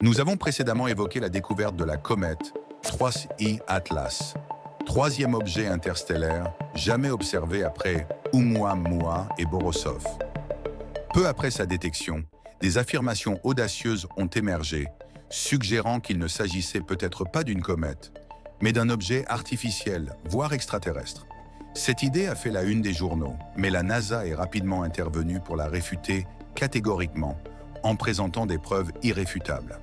Nous avons précédemment évoqué la découverte de la comète 3I Atlas, troisième objet interstellaire jamais observé après Oumuamua et Borisov. Peu après sa détection, des affirmations audacieuses ont émergé, suggérant qu'il ne s'agissait peut-être pas d'une comète, mais d'un objet artificiel, voire extraterrestre. Cette idée a fait la une des journaux, mais la NASA est rapidement intervenue pour la réfuter catégoriquement, en présentant des preuves irréfutables.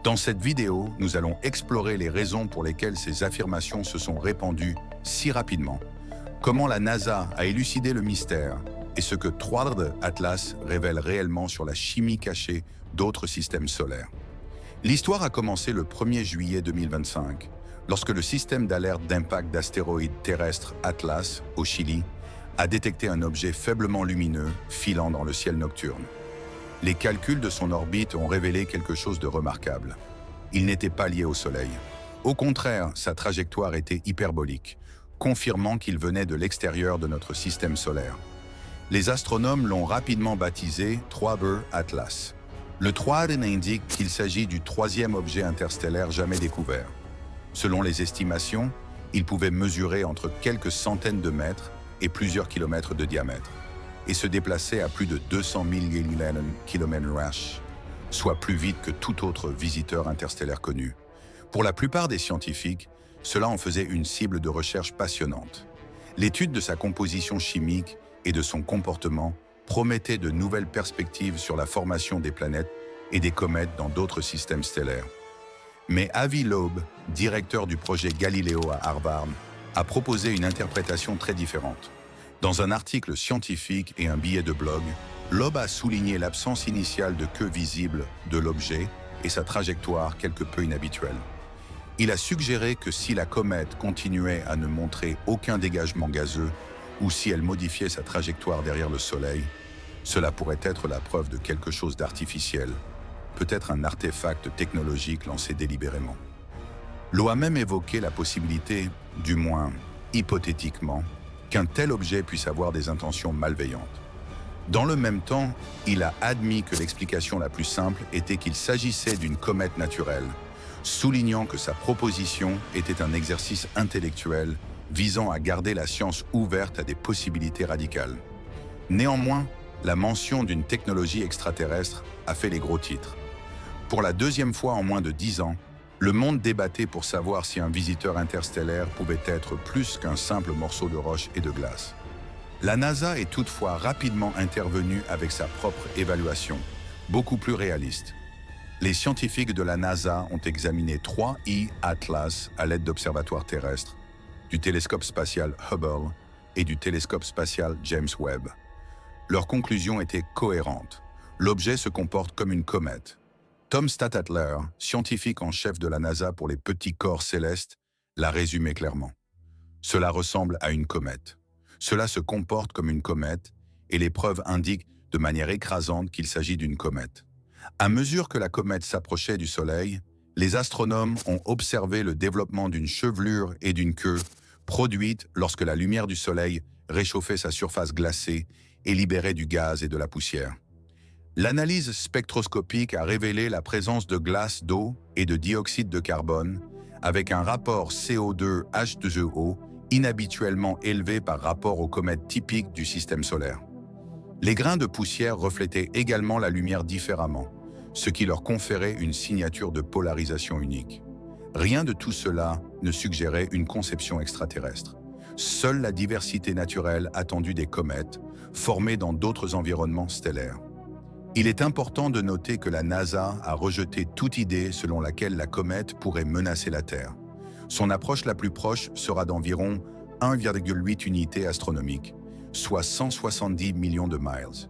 Dans cette vidéo, nous allons explorer les raisons pour lesquelles ces affirmations se sont répandues si rapidement, comment la NASA a élucidé le mystère et ce que 3D Atlas révèle réellement sur la chimie cachée d'autres systèmes solaires. L'histoire a commencé le 1er juillet 2025, lorsque le système d'alerte d'impact d'astéroïdes terrestres Atlas, au Chili, a détecté un objet faiblement lumineux filant dans le ciel nocturne. Les calculs de son orbite ont révélé quelque chose de remarquable. Il n'était pas lié au Soleil. Au contraire, sa trajectoire était hyperbolique, confirmant qu'il venait de l'extérieur de notre système solaire. Les astronomes l'ont rapidement baptisé 3D Atlas. Le 3D indique qu'il s'agit du troisième objet interstellaire jamais découvert. Selon les estimations, il pouvait mesurer entre quelques centaines de mètres et plusieurs kilomètres de diamètre, et se déplacer à plus de 200 000 km/h, soit plus vite que tout autre visiteur interstellaire connu. Pour la plupart des scientifiques, cela en faisait une cible de recherche passionnante. L'étude de sa composition chimique et de son comportement promettait de nouvelles perspectives sur la formation des planètes et des comètes dans d'autres systèmes stellaires. Mais Avi Loeb, directeur du projet Galileo à Harvard, a proposé une interprétation très différente. Dans un article scientifique et un billet de blog, Loeb a souligné l'absence initiale de queue visible de l'objet et sa trajectoire quelque peu inhabituelle. Il a suggéré que si la comète continuait à ne montrer aucun dégagement gazeux ou si elle modifiait sa trajectoire derrière le Soleil, cela pourrait être la preuve de quelque chose d'artificiel, peut-être un artefact technologique lancé délibérément. Loeb a même évoqué la possibilité, du moins hypothétiquement, qu'un tel objet puisse avoir des intentions malveillantes. Dans le même temps, il a admis que l'explication la plus simple était qu'il s'agissait d'une comète naturelle, soulignant que sa proposition était un exercice intellectuel visant à garder la science ouverte à des possibilités radicales. Néanmoins, la mention d'une technologie extraterrestre a fait les gros titres. Pour la deuxième fois en moins de 10 ans, le monde débattait pour savoir si un visiteur interstellaire pouvait être plus qu'un simple morceau de roche et de glace. La NASA est toutefois rapidement intervenue avec sa propre évaluation, beaucoup plus réaliste. Les scientifiques de la NASA ont examiné 3I Atlas à l'aide d'observatoires terrestres, du télescope spatial Hubble et du télescope spatial James Webb. Leurs conclusions étaient cohérentes. L'objet se comporte comme une comète. Tom Stattler, scientifique en chef de la NASA pour les petits corps célestes, l'a résumé clairement. Cela ressemble à une comète. Cela se comporte comme une comète et les preuves indiquent de manière écrasante qu'il s'agit d'une comète. À mesure que la comète s'approchait du Soleil, les astronomes ont observé le développement d'une chevelure et d'une queue produites lorsque la lumière du Soleil réchauffait sa surface glacée et libérait du gaz et de la poussière. L'analyse spectroscopique a révélé la présence de glace d'eau et de dioxyde de carbone, avec un rapport CO2-H2O inhabituellement élevé par rapport aux comètes typiques du système solaire. Les grains de poussière reflétaient également la lumière différemment, ce qui leur conférait une signature de polarisation unique. Rien de tout cela ne suggérait une conception extraterrestre. Seule la diversité naturelle attendue des comètes, formées dans d'autres environnements stellaires. Il est important de noter que la NASA a rejeté toute idée selon laquelle la comète pourrait menacer la Terre. Son approche la plus proche sera d'environ 1,8 unités astronomiques, soit 170 millions de miles.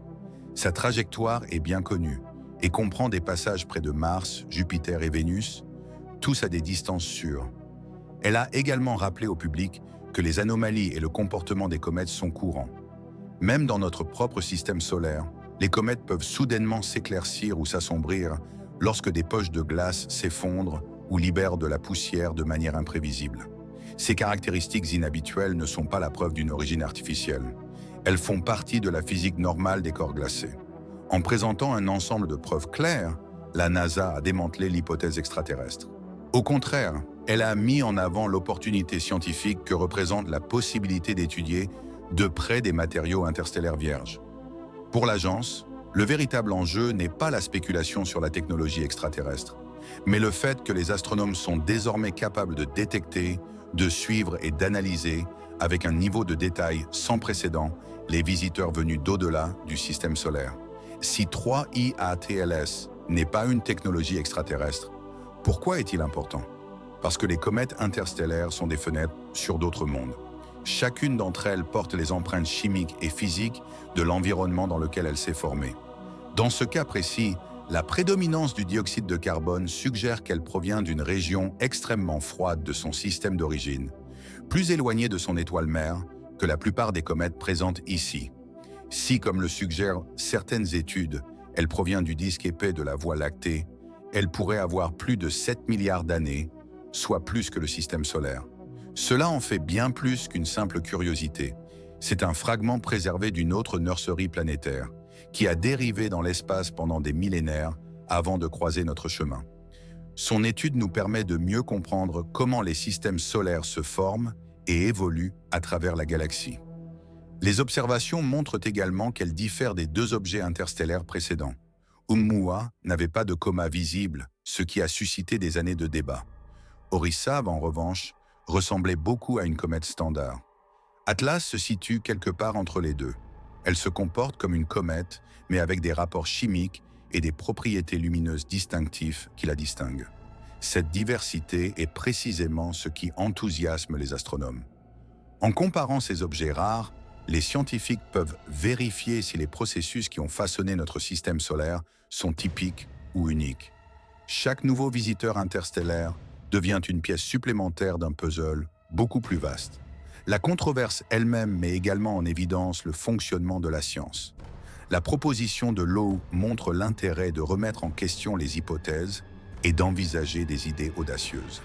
Sa trajectoire est bien connue et comprend des passages près de Mars, Jupiter et Vénus, tous à des distances sûres. Elle a également rappelé au public que les anomalies et le comportement des comètes sont courants. Même dans notre propre système solaire, les comètes peuvent soudainement s'éclaircir ou s'assombrir lorsque des poches de glace s'effondrent ou libèrent de la poussière de manière imprévisible. Ces caractéristiques inhabituelles ne sont pas la preuve d'une origine artificielle. Elles font partie de la physique normale des corps glacés. En présentant un ensemble de preuves claires, la NASA a démantelé l'hypothèse extraterrestre. Au contraire, elle a mis en avant l'opportunité scientifique que représente la possibilité d'étudier de près des matériaux interstellaires vierges. Pour l'agence, le véritable enjeu n'est pas la spéculation sur la technologie extraterrestre, mais le fait que les astronomes sont désormais capables de détecter, de suivre et d'analyser, avec un niveau de détail sans précédent, les visiteurs venus d'au-delà du système solaire. Si 3IATLS n'est pas une technologie extraterrestre, pourquoi est-il important? Parce que les comètes interstellaires sont des fenêtres sur d'autres mondes. Chacune d'entre elles porte les empreintes chimiques et physiques de l'environnement dans lequel elle s'est formée. Dans ce cas précis, la prédominance du dioxyde de carbone suggère qu'elle provient d'une région extrêmement froide de son système d'origine, plus éloignée de son étoile mère que la plupart des comètes présentes ici. Si, comme le suggèrent certaines études, elle provient du disque épais de la Voie lactée, elle pourrait avoir plus de 7 milliards d'années, soit plus que le système solaire. Cela en fait bien plus qu'une simple curiosité. C'est un fragment préservé d'une autre nurserie planétaire, qui a dérivé dans l'espace pendant des millénaires avant de croiser notre chemin. Son étude nous permet de mieux comprendre comment les systèmes solaires se forment et évoluent à travers la galaxie. Les observations montrent également qu'elle diffère des deux objets interstellaires précédents. Oumuamua n'avait pas de coma visible, ce qui a suscité des années de débat. Orissav, en revanche, ressemblait beaucoup à une comète standard. Atlas se situe quelque part entre les deux. Elle se comporte comme une comète, mais avec des rapports chimiques et des propriétés lumineuses distinctives qui la distinguent. Cette diversité est précisément ce qui enthousiasme les astronomes. En comparant ces objets rares, les scientifiques peuvent vérifier si les processus qui ont façonné notre système solaire sont typiques ou uniques. Chaque nouveau visiteur interstellaire devient une pièce supplémentaire d'un puzzle beaucoup plus vaste. La controverse elle-même met également en évidence le fonctionnement de la science. La proposition de Lowe montre l'intérêt de remettre en question les hypothèses et d'envisager des idées audacieuses.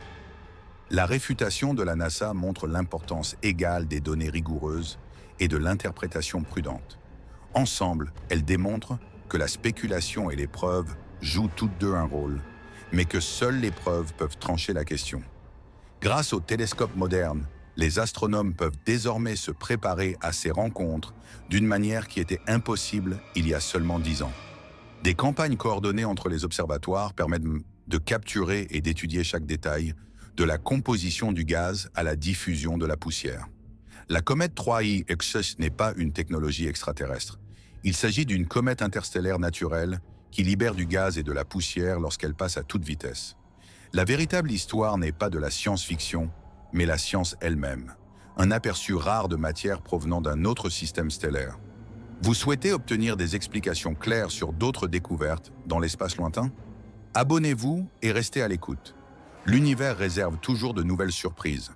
La réfutation de la NASA montre l'importance égale des données rigoureuses et de l'interprétation prudente. Ensemble, elles démontrent que la spéculation et les preuves jouent toutes deux un rôle, mais que seules les preuves peuvent trancher la question. Grâce aux télescopes modernes, les astronomes peuvent désormais se préparer à ces rencontres d'une manière qui était impossible il y a seulement 10 ans. Des campagnes coordonnées entre les observatoires permettent de capturer et d'étudier chaque détail, de la composition du gaz à la diffusion de la poussière. La comète 3I Xus n'est pas une technologie extraterrestre. Il s'agit d'une comète interstellaire naturelle qui libère du gaz et de la poussière lorsqu'elle passe à toute vitesse. La véritable histoire n'est pas de la science-fiction, mais la science elle-même, un aperçu rare de matière provenant d'un autre système stellaire. Vous souhaitez obtenir des explications claires sur d'autres découvertes dans l'espace lointain? Abonnez-vous et restez à l'écoute. L'univers réserve toujours de nouvelles surprises.